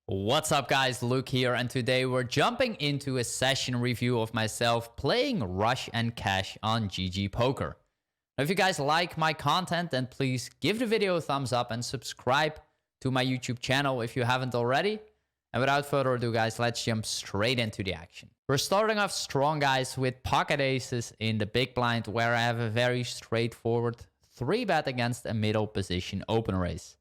What's up guys, Luke here, and today we're jumping into a session review of myself playing Rush and Cash on GGPoker. Now if you guys like my content, then please give the video a thumbs up and subscribe to my YouTube channel if you haven't already. And without further ado guys, let's jump straight into the action. We're starting off strong guys with pocket aces in the big blind, where I have a very straightforward 3-bet against a middle position open raise.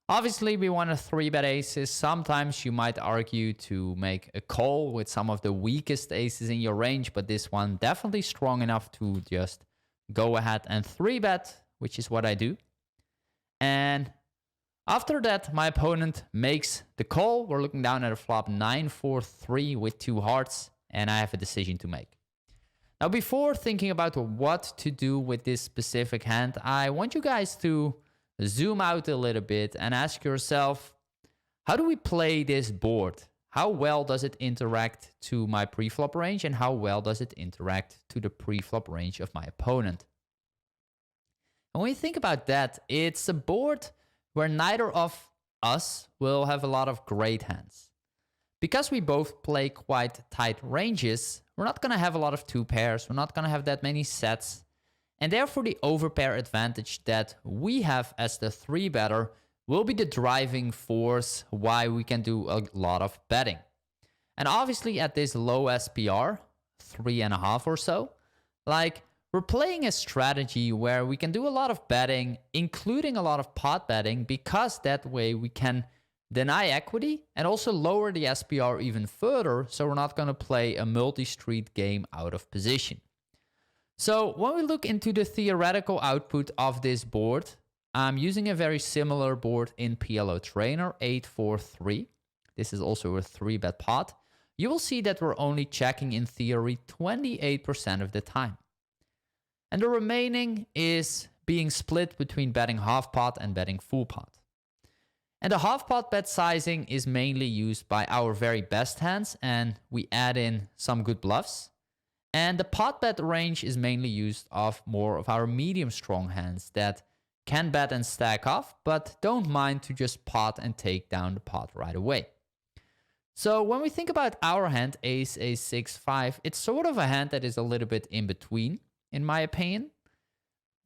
Obviously, we want to 3-bet aces. Sometimes you might argue to make a call with some of the weakest aces in your range, but this one definitely strong enough to just go ahead and 3-bet, which is what I do. And after that, my opponent makes the call. We're looking down at a flop 9-4-3 with 2 hearts, and I have a decision to make. Now, before thinking about what to do with this specific hand, I want you guys to zoom out a little bit and ask yourself, how do we play this board? How well does it interact to my preflop range, and how well does it interact to the preflop range of my opponent? And when you think about that, it's a board where neither of us will have a lot of great hands. Because we both play quite tight ranges, we're not going to have a lot of 2 pairs, we're not going to have that many sets. And therefore, the overpair advantage that we have as the 3-better will be the driving force why we can do a lot of betting. And obviously, at this low SPR, 3.5 or so, we're playing a strategy where we can do a lot of betting, including a lot of pot betting, because that way we can deny equity and also lower the SPR even further, so we're not going to play a multi-street game out of position. So when we look into the theoretical output of this board, I'm using a very similar board in PLO Trainer, 8-4-3. This is also a 3-bet pot. You will see that we're only checking in theory 28% of the time. And the remaining is being split between betting half pot and betting full pot. And the half pot bet sizing is mainly used by our very best hands, and we add in some good bluffs. And the pot bet range is mainly used of more of our medium strong hands that can bet and stack off, but don't mind to just pot and take down the pot right away. So when we think about our hand, ace, ace, 6, 5, it's sort of a hand that is a little bit in between, in my opinion.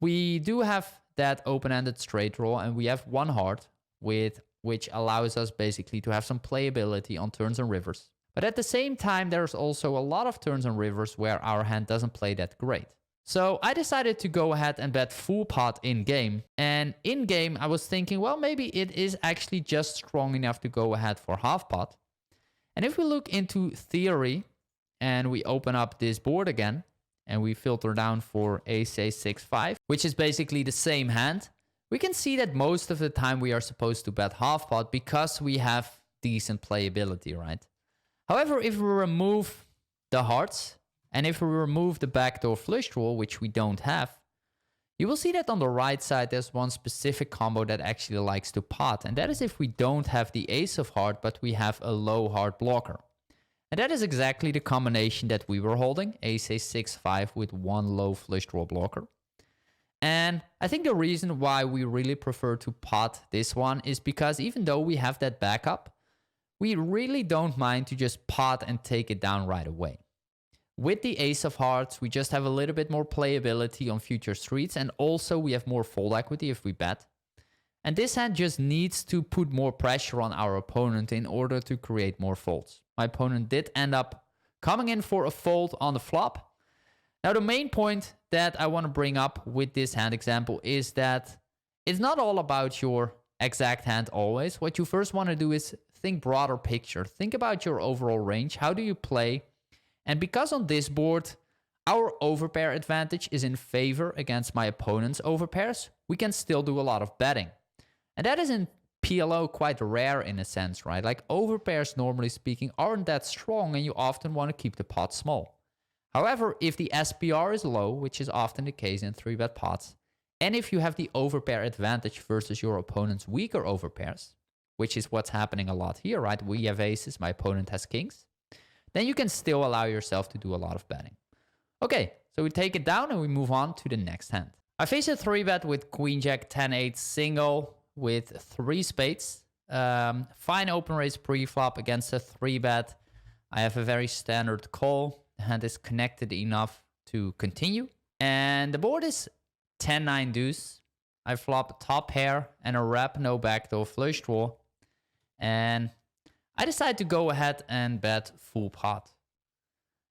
We do have that open-ended straight draw, and we have 1 heart, which allows us basically to have some playability on turns and rivers. But at the same time, there's also a lot of turns and rivers where our hand doesn't play that great. So I decided to go ahead and bet full pot in game. And in game, I was thinking, well, maybe it is actually just strong enough to go ahead for half pot. And if we look into theory and we open up this board again and we filter down for ace, ace, 6, 5, which is basically the same hand, we can see that most of the time we are supposed to bet half pot because we have decent playability, right? However, if we remove the hearts, and if we remove the backdoor flush draw, which we don't have, you will see that on the right side there's one specific combo that actually likes to pot, and that is if we don't have the ace of heart, but we have a low heart blocker. And that is exactly the combination that we were holding, ace, ace, 6, 5 with 1 low flush draw blocker. And I think the reason why we really prefer to pot this one is because even though we have that backup, we really don't mind to just pot and take it down right away. With the ace of hearts, we just have a little bit more playability on future streets, and also we have more fold equity if we bet. And this hand just needs to put more pressure on our opponent in order to create more folds. My opponent did end up coming in for a fold on the flop. Now the main point that I want to bring up with this hand example is that it's not all about your exact hand always. What you first want to do is think broader picture. Think about your overall range. How do you play? And because on this board, our overpair advantage is in favor against my opponent's overpairs, we can still do a lot of betting. And that is in PLO quite rare in a sense, right? Like overpairs, normally speaking, aren't that strong, and you often want to keep the pot small. However, if the SPR is low, which is often the case in 3-bet pots, and if you have the overpair advantage versus your opponent's weaker overpairs, which is what's happening a lot here, right? We have aces, my opponent has kings. Then you can still allow yourself to do a lot of betting. Okay, so we take it down and we move on to the next hand. I face a 3-bet with Queen Jack 10-8 single with 3 spades. Fine open raise pre-flop against a 3-bet. I have a very standard call. The hand is connected enough to continue. And the board is 10-9 deuce. I flop top pair and a wrap, no backdoor flush draw. And I decide to go ahead and bet full pot.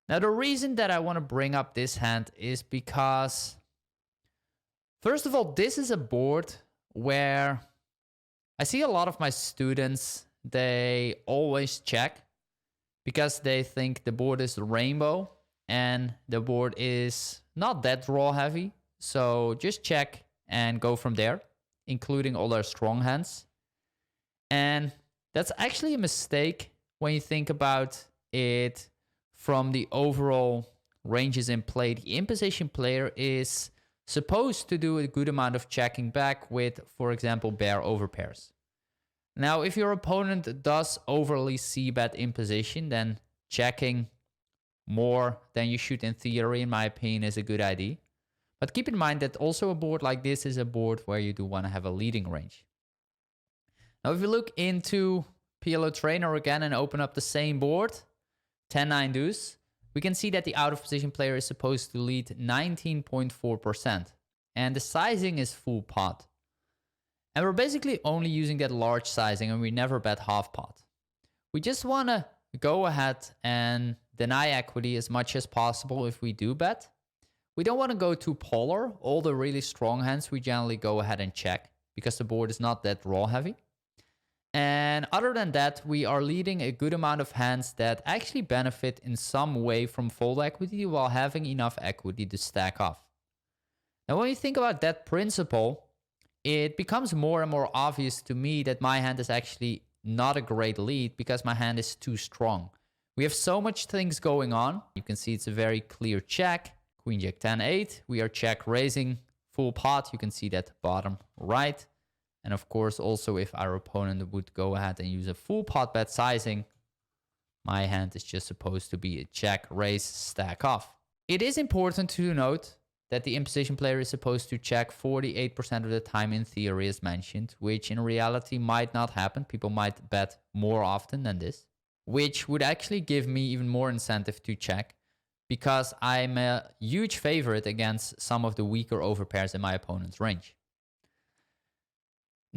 Now, the reason that I want to bring up this hand is because, first of all, this is a board where I see a lot of my students, they always check because they think the board is the rainbow and the board is not that draw heavy. So just check and go from there, including all their strong hands. And that's actually a mistake when you think about it from the overall ranges in play. The in-position player is supposed to do a good amount of checking back with, for example, bear overpairs. Now, if your opponent does overly c-bet in position, then checking more than you should in theory, in my opinion, is a good idea. But keep in mind that also a board like this is a board where you do want to have a leading range. Now, if you look into PLO Trainer again and open up the same board, 10-9 deuce, we can see that the out-of-position player is supposed to lead 19.4%. And the sizing is full pot. And we're basically only using that large sizing and we never bet half pot. We just want to go ahead and deny equity as much as possible if we do bet. We don't want to go too polar. All the really strong hands, we generally go ahead and check because the board is not that draw heavy. And other than that, we are leading a good amount of hands that actually benefit in some way from fold equity while having enough equity to stack off. Now, when you think about that principle, it becomes more and more obvious to me that my hand is actually not a great lead because my hand is too strong. We have so much things going on. You can see it's a very clear check. Queen, Jack, 10, 8. We are check raising full pot. You can see that bottom right. And of course, also if our opponent would go ahead and use a full pot bet sizing, my hand is just supposed to be a check, raise, stack off. It is important to note that the in-position player is supposed to check 48% of the time in theory as mentioned, which in reality might not happen. People might bet more often than this, which would actually give me even more incentive to check because I'm a huge favorite against some of the weaker overpairs in my opponent's range.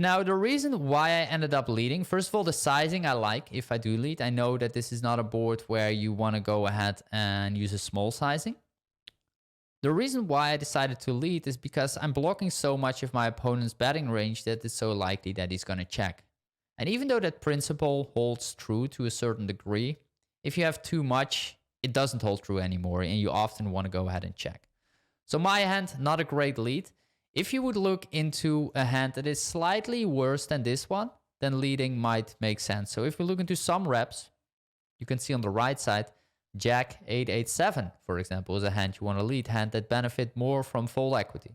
Now, the reason why I ended up leading, first of all, the sizing I like if I do lead. I know that this is not a board where you want to go ahead and use a small sizing. The reason why I decided to lead is because I'm blocking so much of my opponent's betting range that it's so likely that he's going to check. And even though that principle holds true to a certain degree, if you have too much, it doesn't hold true anymore and you often want to go ahead and check. So my hand, not a great lead. If you would look into a hand that is slightly worse than this one, then leading might make sense. So if we look into some reps, you can see on the right side, Jack 8-8-7, for example, is a hand you want to lead, hand that benefit more from fold equity.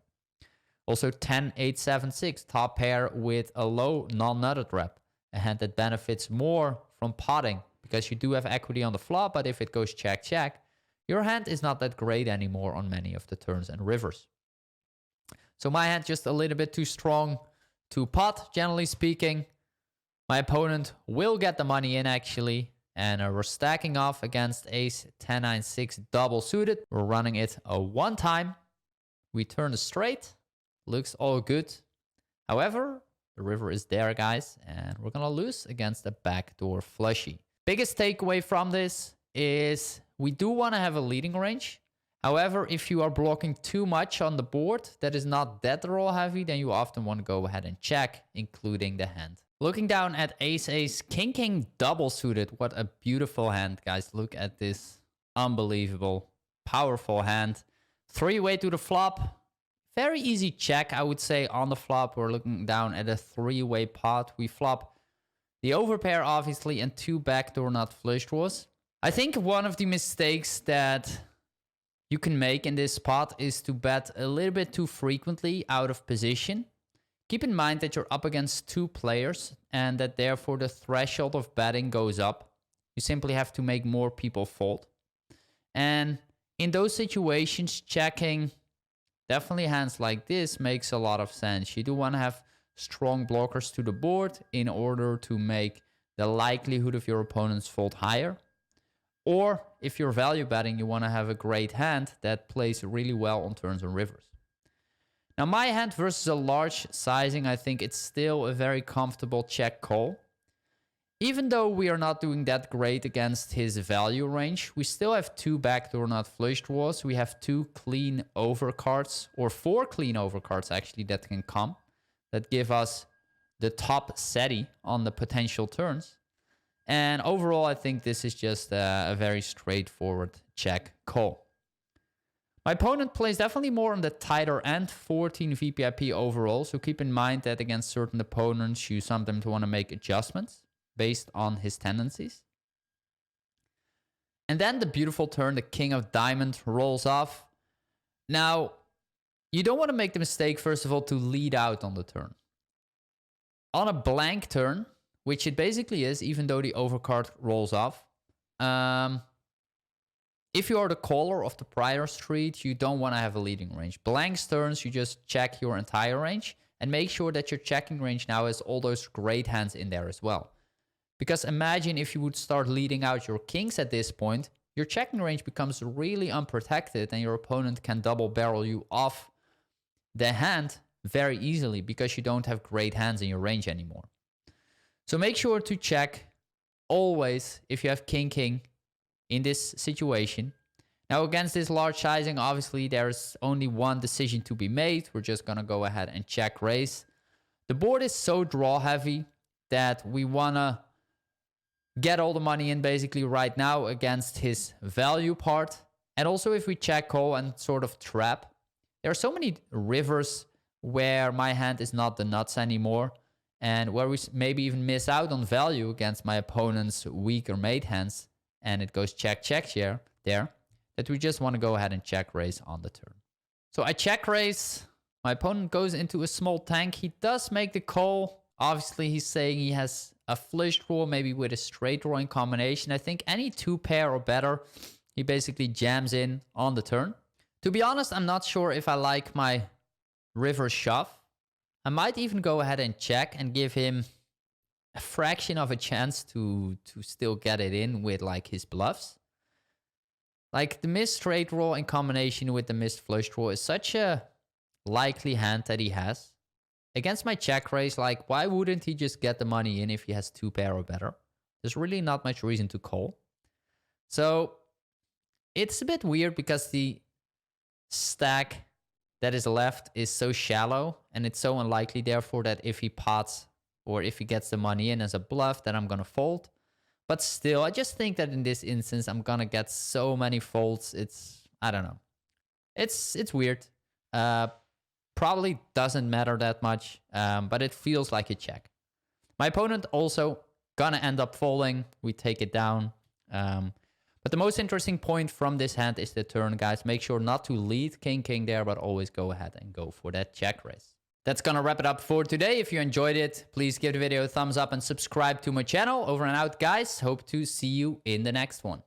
Also 10-8-7-6, top pair with a low non-nutted rep, a hand that benefits more from potting because you do have equity on the flop, but if it goes check-check, your hand is not that great anymore on many of the turns and rivers. So my hand just a little bit too strong to pot, generally speaking. My opponent will get the money in actually. And we're stacking off against ace 10-9-6 double suited. We're running it one time. We turn the straight. Looks all good. However, the river is there, guys. And we're going to lose against a backdoor flushy. Biggest takeaway from this is we do want to have a leading range. However, if you are blocking too much on the board that is not that draw heavy, then you often want to go ahead and check, including the hand. Looking down at ace-ace, king-king double suited. What a beautiful hand, guys. Look at this unbelievable, powerful hand. Three-way to the flop. Very easy check, I would say, on the flop. We're looking down at a three-way pot. We flop the overpair, obviously, and two backdoor nut flush draws. I think one of the mistakes that you can make in this spot is to bet a little bit too frequently out of position. Keep in mind that you're up against two players and that therefore the threshold of betting goes up. You simply have to make more people fold. And in those situations, checking definitely hands like this makes a lot of sense. You do want to have strong blockers to the board in order to make the likelihood of your opponent's fold higher. Or if you're value betting, you want to have a great hand that plays really well on turns and rivers. Now, my hand versus a large sizing, I think it's still a very comfortable check call. Even though we are not doing that great against his value range, we still have 2 backdoor not flush draws. We have 2 clean overcards, or 4 clean overcards actually, that can come, that give us the top SETI on the potential turns. And overall, I think this is just a very straightforward check call. My opponent plays definitely more on the tighter end, 14 VPIP overall. So keep in mind that against certain opponents, you sometimes want to make adjustments based on his tendencies. And then the beautiful turn, the king of diamond, rolls off. Now, you don't want to make the mistake, first of all, to lead out on the turn. On a blank turn, which it basically is, even though the overcard rolls off, if you are the caller of the prior street, you don't want to have a leading range. Blank turns, you just check your entire range and make sure that your checking range now has all those great hands in there as well. Because imagine if you would start leading out your kings at this point, your checking range becomes really unprotected and your opponent can double barrel you off the hand very easily because you don't have great hands in your range anymore. So make sure to check always if you have king in this situation. Now against this large sizing, obviously there's only one decision to be made. We're just going to go ahead and check raise. The board is so draw heavy that we want to get all the money in basically right now against his value part. And also if we check call and sort of trap, there are so many rivers where my hand is not the nuts anymore and where we maybe even miss out on value against my opponent's weaker mate hands, and it goes check here, there, that we just want to go ahead and check raise on the turn. So I check raise, my opponent goes into a small tank, he does make the call. Obviously he's saying he has a flush draw, maybe with a straight draw in combination. I think any 2 pair or better, he basically jams in on the turn. To be honest, I'm not sure if I like my river shove. I might even go ahead and check and give him a fraction of a chance to still get it in with like his bluffs. Like the missed straight draw in combination with the missed flush draw is such a likely hand that he has. Against my check raise, like why wouldn't he just get the money in if he has 2 pair or better? There's really not much reason to call. So it's a bit weird because the stack that is left is so shallow and it's so unlikely therefore that if he pots or if he gets the money in as a bluff, then I'm going to fold. But still, I just think that in this instance, I'm going to get so many folds. I don't know. It's weird. Probably doesn't matter that much, but it feels like a check. My opponent also going to end up folding. We take it down. But the most interesting point from this hand is the turn, guys. Make sure not to lead king there, but always go ahead and go for that check raise. That's gonna wrap it up for today. If you enjoyed it, please give the video a thumbs up and subscribe to my channel. Over and out, guys. Hope to see you in the next one.